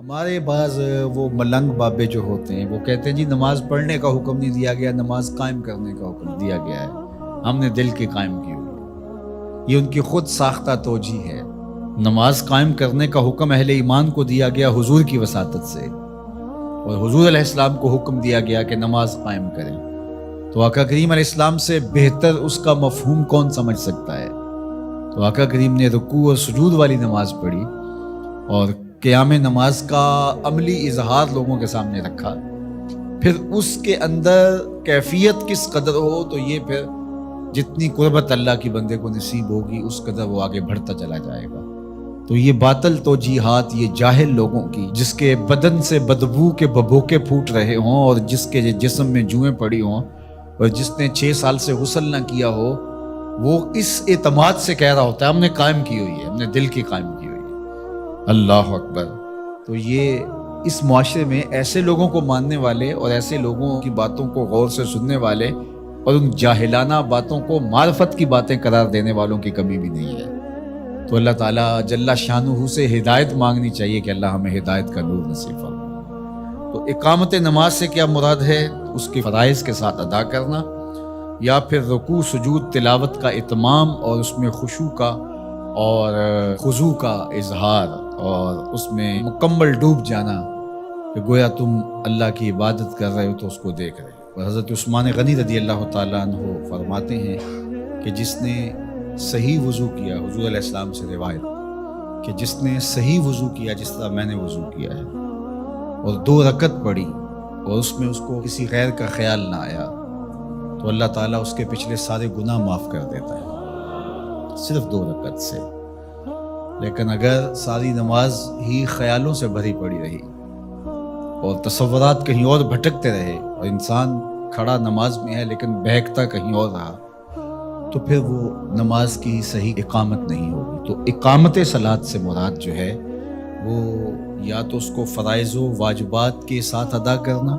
ہمارے بعض وہ ملنگ بابے جو ہوتے ہیں وہ کہتے ہیں جی نماز پڑھنے کا حکم نہیں دیا گیا، نماز قائم کرنے کا حکم دیا گیا ہے، ہم نے دل کی قائم کی ہوئی ہے۔ یہ ان کی خود ساختہ توجیہ ہے۔ نماز قائم کرنے کا حکم اہل ایمان کو دیا گیا حضور کی وساطت سے، اور حضور علیہ السلام کو حکم دیا گیا کہ نماز قائم کریں، تو آقا کریم علیہ السلام سے بہتر اس کا مفہوم کون سمجھ سکتا ہے؟ تو آقا کریم نے رکوع اور سجود والی نماز پڑھی اور قیام نماز کا عملی اظہار لوگوں کے سامنے رکھا، پھر اس کے اندر کیفیت کس قدر ہو تو یہ پھر جتنی قربت اللہ کی بندے کو نصیب ہوگی اس قدر وہ آگے بڑھتا چلا جائے گا۔ تو یہ باطل توجیہات یہ جاہل لوگوں کی، جس کے بدن سے بدبو کے ببوکے پھوٹ رہے ہوں اور جس کے جسم میں جوئیں پڑی ہوں اور جس نے 6 سال سے غسل نہ کیا ہو، وہ اس اعتماد سے کہہ رہا ہوتا ہے ہم نے قائم کی ہوئی ہے، ہم نے دل کی قائم کی ہوئی ہے۔ اللہ اکبر۔ تو یہ اس معاشرے میں ایسے لوگوں کو ماننے والے اور ایسے لوگوں کی باتوں کو غور سے سننے والے اور ان جاہلانہ باتوں کو معرفت کی باتیں قرار دینے والوں کی کمی بھی نہیں ہے۔ تو اللہ تعالیٰ جل شانہ سے ہدایت مانگنی چاہیے کہ اللہ ہمیں ہدایت کا نور نصیب فرمائے۔ تو اقامت نماز سے کیا مراد ہے؟ اس کی فرائض کے ساتھ ادا کرنا، یا پھر رکوع سجود تلاوت کا اتمام اور اس میں خشوع کا اور خضوع کا اظہار اور اس میں مکمل ڈوب جانا کہ گویا تم اللہ کی عبادت کر رہے ہو تو اس کو دیکھ رہے ہو۔ اور حضرت عثمان غنی رضی اللہ تعالیٰ عنہ فرماتے ہیں کہ جس نے صحیح وضو کیا، حضور علیہ السلام سے روایت کہ جس نے صحیح وضو کیا جس طرح میں نے وضو کیا ہے اور 2 رکعت پڑھی اور اس میں اس کو کسی غیر کا خیال نہ آیا، تو اللہ تعالیٰ اس کے پچھلے سارے گناہ معاف کر دیتا ہے صرف 2 رکعت سے۔ لیکن اگر ساری نماز ہی خیالوں سے بھری پڑی رہی اور تصورات کہیں اور بھٹکتے رہے اور انسان کھڑا نماز میں ہے لیکن بہکتا کہیں اور رہا، تو پھر وہ نماز کی صحیح اقامت نہیں ہوگی۔ تو اقامت صلاۃ سے مراد جو ہے وہ یا تو اس کو فرائض و واجبات کے ساتھ ادا کرنا،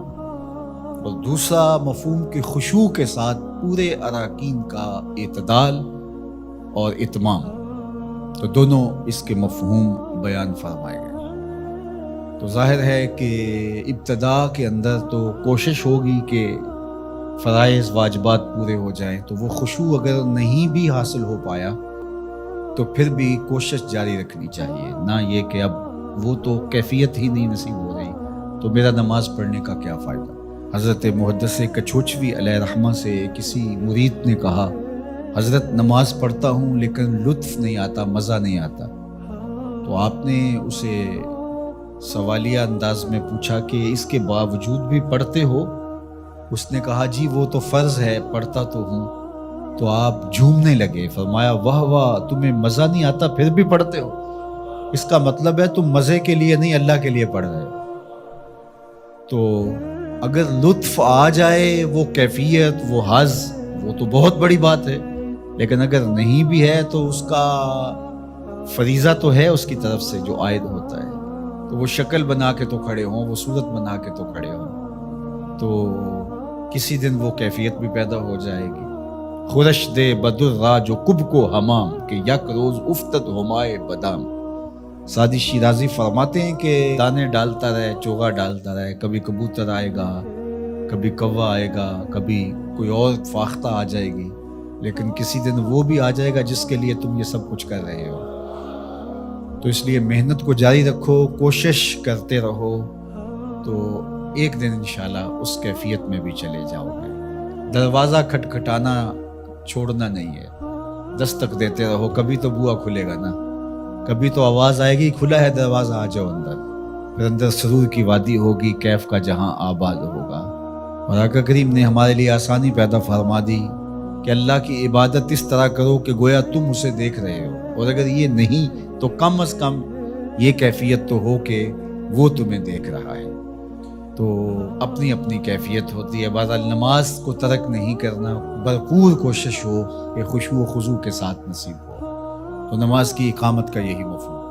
اور دوسرا مفہوم کی خشوع کے ساتھ پورے اراکین کا اعتدال اور اتمام، تو دونوں اس کے مفہوم بیان فرمائے گئے۔ تو ظاہر ہے کہ ابتدا کے اندر تو کوشش ہوگی کہ فرائض واجبات پورے ہو جائیں، تو وہ خشوع اگر نہیں بھی حاصل ہو پایا تو پھر بھی کوشش جاری رکھنی چاہیے، نہ یہ کہ اب وہ تو کیفیت ہی نہیں نصیب ہو رہی تو میرا نماز پڑھنے کا کیا فائدہ۔ حضرت محدث کچھوچوی علیہ رحمہ سے کسی مرید نے کہا حضرت نماز پڑھتا ہوں لیکن لطف نہیں آتا، مزہ نہیں آتا۔ تو آپ نے اسے سوالیہ انداز میں پوچھا کہ اس کے باوجود بھی پڑھتے ہو؟ اس نے کہا جی وہ تو فرض ہے، پڑھتا تو ہوں۔ تو آپ جھومنے لگے، فرمایا واہ واہ، تمہیں مزہ نہیں آتا پھر بھی پڑھتے ہو؟ اس کا مطلب ہے تم مزے کے لیے نہیں اللہ کے لیے پڑھ رہے ہو۔ تو اگر لطف آ جائے، وہ کیفیت، وہ حظ، وہ تو بہت بڑی بات ہے، لیکن اگر نہیں بھی ہے تو اس کا فریضہ تو ہے اس کی طرف سے جو عائد ہوتا ہے، تو وہ شکل بنا کے تو کھڑے ہوں، وہ صورت بنا کے تو کھڑے ہوں، تو کسی دن وہ کیفیت بھی پیدا ہو جائے گی۔ خورش دے بدر را جو کب کو حمام کہ یک روز افتد ہمائے بدام۔ سعدی شیرازی فرماتے ہیں کہ دانے ڈالتا رہے، چوغا ڈالتا رہے، کبھی کبوتر آئے گا، کبھی کوا آئے گا، کبھی کوئی اور فاختہ آ جائے گی، لیکن کسی دن وہ بھی آ جائے گا جس کے لیے تم یہ سب کچھ کر رہے ہو۔ تو اس لیے محنت کو جاری رکھو، کوشش کرتے رہو، تو ایک دن انشاءاللہ اس کیفیت میں بھی چلے جاؤ گے۔ دروازہ کھٹکھٹانا چھوڑنا نہیں ہے، دستک دیتے رہو، کبھی تو بوا کھلے گا نا، کبھی تو آواز آئے گی کھلا ہے دروازہ آ جاؤ اندر، پھر اندر سرور کی وادی ہوگی، کیف کا جہاں آباد ہوگا۔ اور آقا کریم نے ہمارے لیے آسانی پیدا فرما دی کہ اللہ کی عبادت اس طرح کرو کہ گویا تم اسے دیکھ رہے ہو، اور اگر یہ نہیں تو کم از کم یہ کیفیت تو ہو کہ وہ تمہیں دیکھ رہا ہے۔ تو اپنی اپنی کیفیت ہوتی ہے، بہرحال نماز کو ترک نہیں کرنا، بھرپور کوشش ہو کہ خشوع و خضوع کے ساتھ نصیب ہو۔ تو نماز کی اقامت کا یہی مفہوم۔